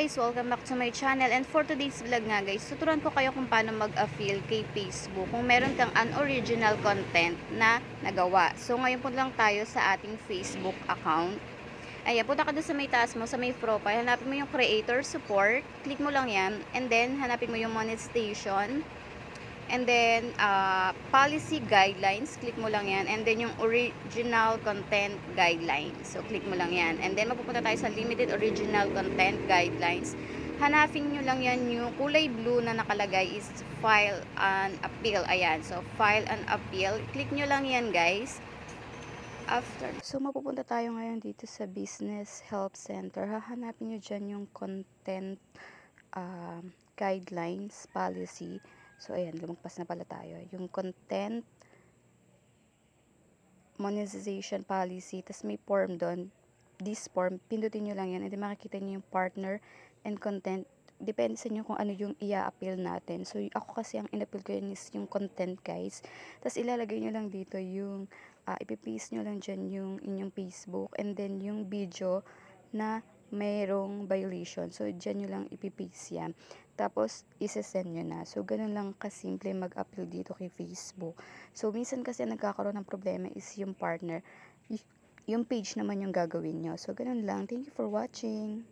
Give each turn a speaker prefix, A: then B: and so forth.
A: guys! Welcome back to my channel, and for today's vlog nga guys, tuturuan ko kayo kung paano mag-affiliate kay Facebook kung meron kang unoriginal content na nagawa. So ngayon po lang tayo sa ating Facebook account. Ayan, punta ka doon sa may taas mo, sa may profile, hanapin mo yung creator support, click mo lang yan, and then hanapin mo yung monetization. And then, policy guidelines, click mo lang yan. And then, yung original content guidelines. So, click mo lang yan. And then, mapupunta tayo sa limited original content guidelines. Hanapin nyo lang yan, yung kulay blue na nakalagay is file and appeal. Ayan. So, file and appeal. Click nyo lang yan, guys. So, mapupunta tayo ngayon dito sa Business Help Center. Hahanapin nyo dyan yung content guidelines, policy. So, ayan, lumagpas na pala tayo. Yung content monetization policy, tas may form doon. This form, pindutin nyo lang yan, and then makikita nyo yung partner and content. Depende sa inyo kung ano yung i-appeal natin. So, ako kasi ang in-appeal ko yun is yung content, guys. Tas ilalagay nyo lang dito yung, ipipaste nyo lang dyan yung inyong Facebook, and then yung video na mayroong violation. So, dyan nyo lang ipipaste yan. Tapos, isesend nyo na. So, ganun lang kasimple mag-upload dito kay Facebook. So, minsan kasi nagkakaroon ng problema is yung partner. Yung page naman yung gagawin nyo. So, ganun lang. Thank you for watching.